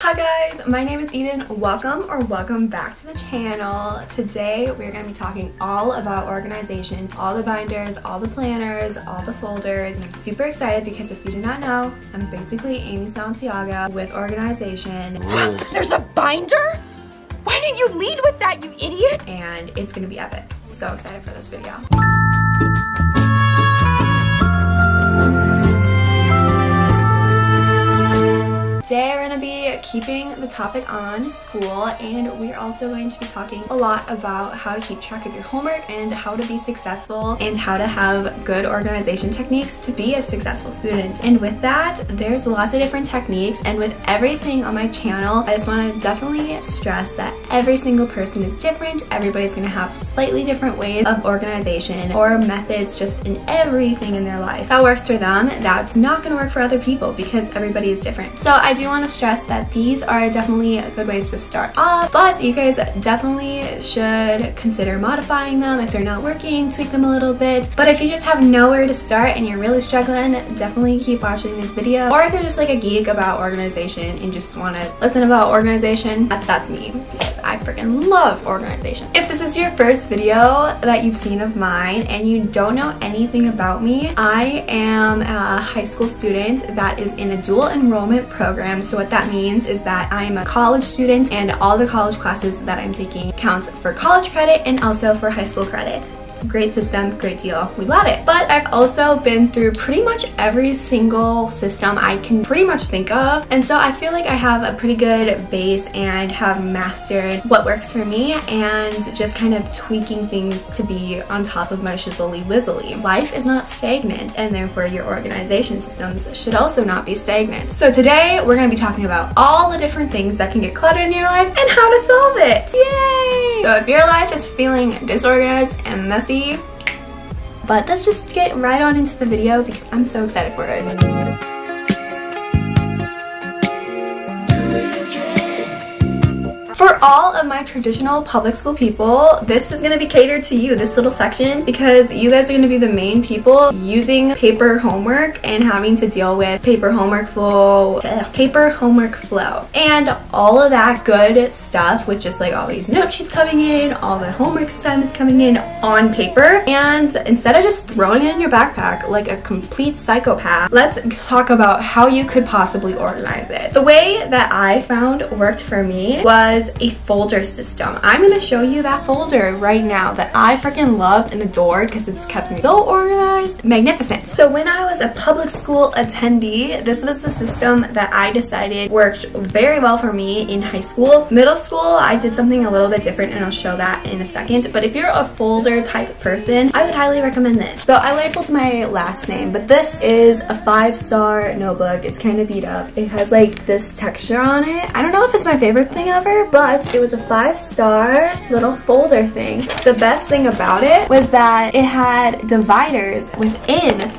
Hi guys, my name is Eden. Welcome back to the channel. Today we're going to be talking all about organization, all the binders, all the planners, all the folders, and I'm super excited because if you do not know, I'm basically Amy Santiago with organization. There's a binder? Why didn't you lead with that, you idiot? And it's going to be epic. So excited for this video. Today we're going to be keeping the topic on school, and we're also going to be talking a lot about how to keep track of your homework and how to be successful and how to have good organization techniques to be a successful student. And with that, there's lots of different techniques, and with everything on my channel, I just want to definitely stress that every single person is different. Everybody's going to have slightly different ways of organization or methods just in everything in their life. That works for them, that's not going to work for other people because everybody is different. So I do want to stress that these are definitely good ways to start off, but you guys definitely should consider modifying them. If they're not working, tweak them a little bit. But if you just have nowhere to start and you're really struggling, definitely keep watching this video. Or if you're just like a geek about organization and just want to listen about organization, that's me, because I freaking love organization. If this is your first video that you've seen of mine and you don't know anything about me, I am a high school student that is in a dual enrollment program. So what that means is that I'm a college student and all the college classes that I'm taking counts for college credit and also for high school credit. It's a great system, great deal, we love it. But I've also been through pretty much every single system I can pretty much think of, and so I feel like I have a pretty good base and have mastered what works for me and just kind of tweaking things to be on top of my shizzly wizzly. Life is not stagnant, and therefore your organization systems should also not be stagnant. So today we're going to be talking about all the different things that can get cluttered in your life and how to solve it. Yay! So if your life is feeling disorganized and messy, but let's just get right on into the video because I'm so excited for it. For all of my traditional public school people, this is going to be catered to you, this little section, because you guys are going to be the main people using paper homework and having to deal with paper homework flow, and all of that good stuff with just like all these note sheets coming in, all the homework assignments coming in on paper. And instead of just throwing it in your backpack like a complete psychopath, let's talk about how you could possibly organize it. The way that I found worked for me was a folder system. I'm going to show you that folder right now that I freaking loved and adored because it's kept me so organized, magnificent. So when I was a public school attendee, this was the system that I decided worked very well for me in high school. Middle school, I did something a little bit different and I'll show that in a second, but if you're a folder type person, I would highly recommend this. So I labeled my last name, but this is a 5-star notebook. It's kind of beat up. It has like this texture on it. I don't know if it's my favorite thing ever, but it was a 5-star little folder thing. The best thing about it was that it had dividers within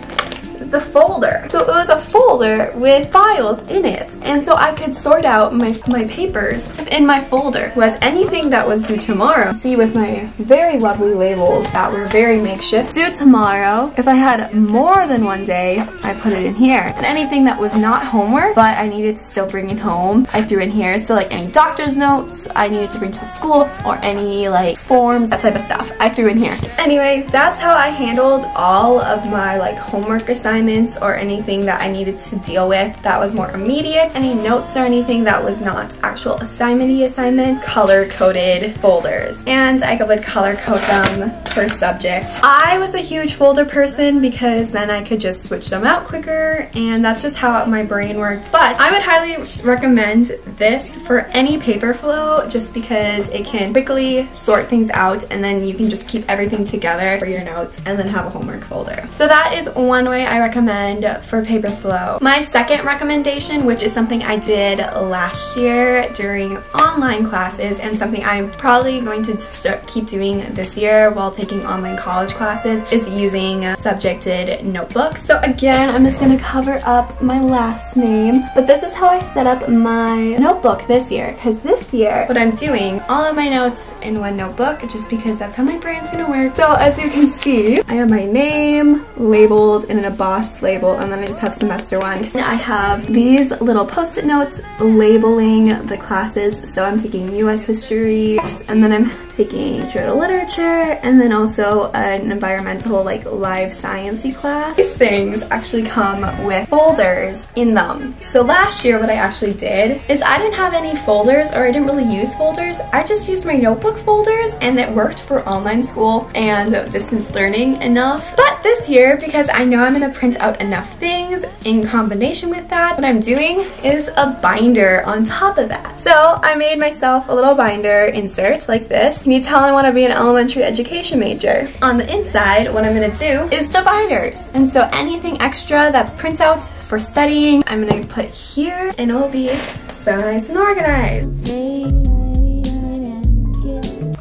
the folder. So it was a folder with files in it, and so I could sort out my papers within my folder. Was anything that was due tomorrow, see with my very lovely labels that were very makeshift, due tomorrow. If I had more than one day, I put it in here. And anything that was not homework but I needed to still bring it home, I threw in here. So like any doctor's notes I needed to bring to school or any like forms, that type of stuff, I threw in here. Anyway, that's how I handled all of my like homework assignments or anything that I needed to deal with that was more immediate. Any notes or anything that was not actual assignment-y assignments, color-coded folders. And I would color code them per subject. I was a huge folder person because then I could just switch them out quicker, and that's just how my brain worked. But I would highly recommend this for any paper flow just because it can quickly sort things out, and then you can just keep everything together for your notes and then have a homework folder. So that is one way I recommend for paper flow. My second recommendation, which is something I did last year during online classes and something I'm probably going to keep doing this year while taking online college classes, is using subjected notebooks. So again, I'm just going to cover up my last name, but this is how I set up my notebook this year, because this year what I'm doing, all of my notes in one notebook, just because that's how my brain's going to work. So as you can see, I have my name labeled and in a box last label, and then I just have semester 1. I have these little post-it notes labeling the classes. So I'm taking US history, and then I'm taking intro to literature, and then also an environmental like live sciencey class. These things actually come with folders in them. So last year what I actually did is I didn't have any folders, or I didn't really use folders. I just used my notebook folders, and it worked for online school and distance learning enough. But this year, because I know I'm gonna print out enough things in combination with that, what I'm doing is a binder on top of that. So I made myself a little binder insert like this. Can you tell I want to be an elementary education major? On the inside, what I'm going to do is the binders. And so anything extra that's printouts for studying, I'm going to put here, and it'll be so nice and organized.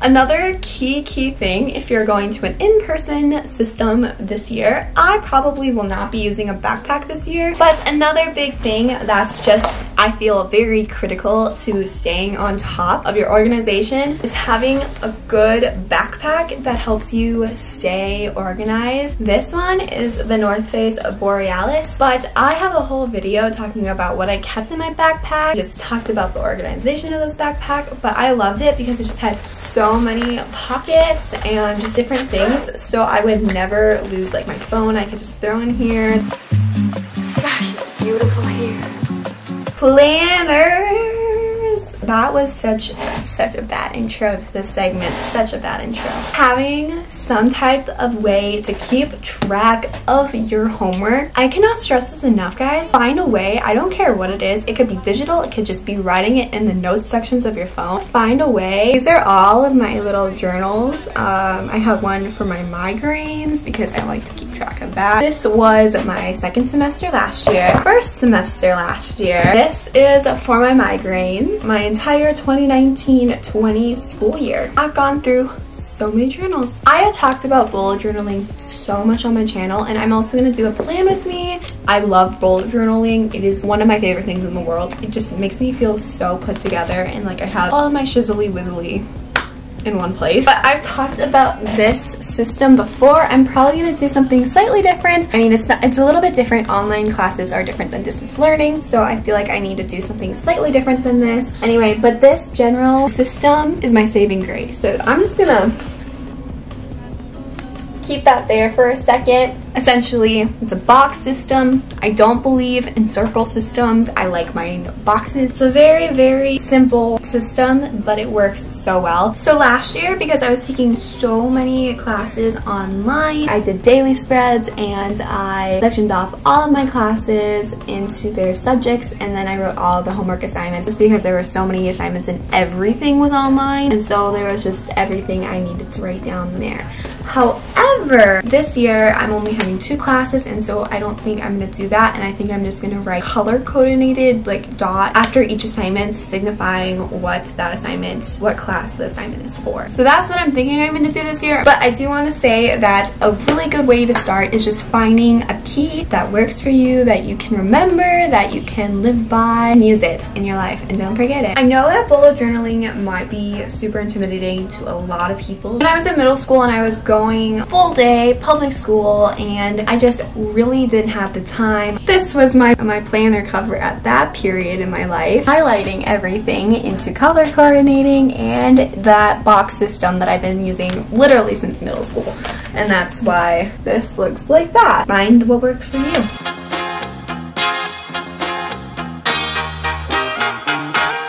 Another key thing, if you're going to an in-person system this year, I probably will not be using a backpack this year, but another big thing that's just, I feel, very critical to staying on top of your organization is having a good backpack that helps you stay organized. This one is the North Face Borealis, but I have a whole video talking about what I kept in my backpack, just talked about the organization of this backpack, but I loved it because it just had so many pockets and just different things, so I would never lose like my phone. I could just throw in here. Gosh, it's beautiful here. Planners! That was such a bad intro to this segment. Such a bad intro. Having some type of way to keep track of your homework. I cannot stress this enough, guys. Find a way. I don't care what it is. It could be digital. It could just be writing it in the notes sections of your phone. Find a way. These are all of my little journals. I have one for my migraines because I like to keep track of that. This was my second semester last year. First semester last year. This is for my migraines. My entire 2019-20 school year. I've gone through so many journals. I have talked about bullet journaling so much on my channel, and I'm also going to do a plan with me. I love bullet journaling. It is one of my favorite things in the world. It just makes me feel so put together, and like I have all of my shizzly wizzly in one place. But I've talked about this system before. I'm probably going to do something slightly different. I mean, it's a little bit different. Online classes are different than distance learning, so I feel like I need to do something slightly different than this. Anyway, but this general system is my saving grace. So I'm just gonna keep that there for a second. Essentially, it's a box system. I don't believe in circle systems. I like mine boxes. It's a very simple system, but it works so well. So last year, because I was taking so many classes online, I did daily spreads, and I sectioned off all of my classes into their subjects, and then I wrote all of the homework assignments just because there were so many assignments and everything was online, and so there was just everything I needed to write down there. However, this year I'm only having 2 classes, and so I don't think I'm gonna do that, and I think I'm just gonna write color coordinated like dot after each assignment, signifying what class the assignment is for. So that's what I'm thinking I'm gonna do this year. But I do want to say that a really good way to start is just finding a key that works for you, that you can remember, that you can live by, and use it in your life, and don't forget it. I know that bullet journaling might be super intimidating to a lot of people. When I was in middle school and I was going full day public school, and I just really didn't have the time. This was my planner cover at that period in my life, highlighting everything into color coordinating and that box system that I've been using literally since middle school. And that's why this looks like that. Find what works for you.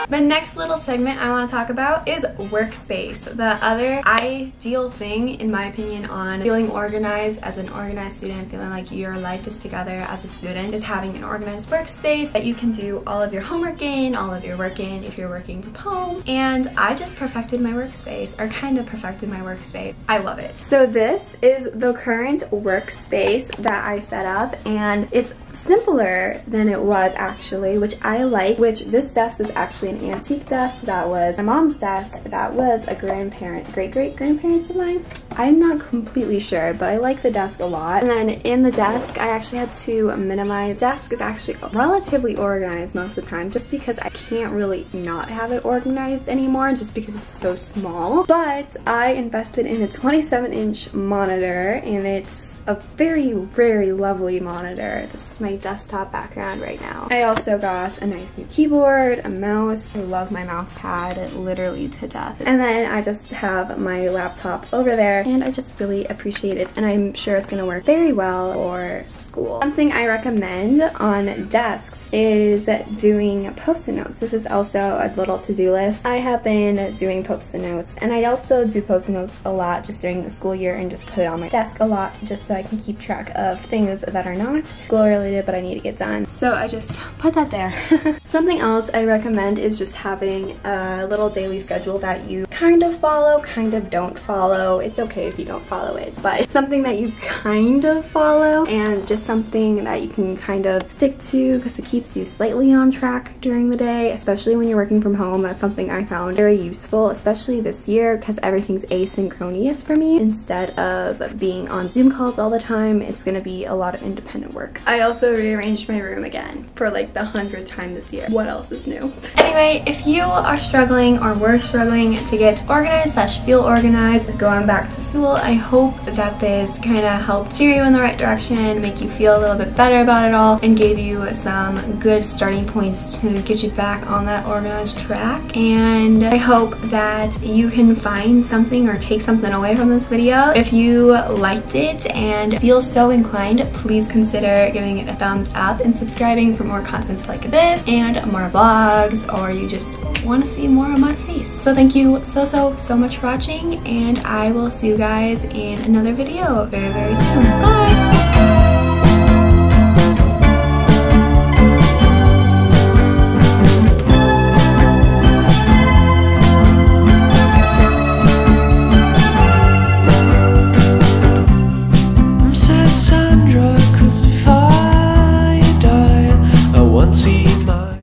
The next little segment I want to talk about is workspace. The other ideal thing, in my opinion, on feeling organized as an organized student, feeling like your life is together as a student, is having an organized workspace that you can do all of your homework in, all of your work in if you're working from home. And I just perfected my workspace, or kind of perfected my workspace. I love it. So this is the current workspace that I set up, and it's simpler than it was actually, which I like, which this desk is actually an antique desk that was my mom's desk that was a great-great-grandparents of mine. I'm not completely sure, but I like the desk a lot. And then in the desk, I actually had to minimize. Desk is actually relatively organized most of the time just because I can't really not have it organized anymore just because it's so small. But I invested in a 27-inch monitor, and it's a very, very lovely monitor. This is my desktop background right now. I also got a nice new keyboard, a mouse. I love my mouse pad literally to death. And then I just have my laptop over there, and I just really appreciate it, and I'm sure it's gonna work very well for school. Something I recommend on desks is doing post-it notes. This is also a little to-do list. I have been doing post-it notes, and I also do post-it notes a lot just during the school year and just put it on my desk a lot just so I can keep track of things that are not school related but I need to get done. So I just put that there. Something else I recommend is just having a little daily schedule that you kind of follow, kind of don't follow. It's okay if you don't follow it, but it's something that you kind of follow and just something that you can kind of stick to because it keeps you slightly on track during the day, especially when you're working from home. That's something I found very useful, especially this year because everything's asynchronous for me. Instead of being on Zoom calls all the time, it's gonna be a lot of independent work. I also rearranged my room again for like the 100th time this year. What else is new? Anyway, if you are struggling or were struggling to get organized / feel organized going back to school, I hope that this kind of helped steer you in the right direction, make you feel a little bit better about it all, and gave you some good starting points to get you back on that organized track. And I hope that you can find something or take something away from this video. If you liked it and feel so inclined, please consider giving it a thumbs up and subscribing for more content like this and more vlogs, or you just want to see more of my face. So thank you so much for watching, and I will see you guys in another video very soon. Bye!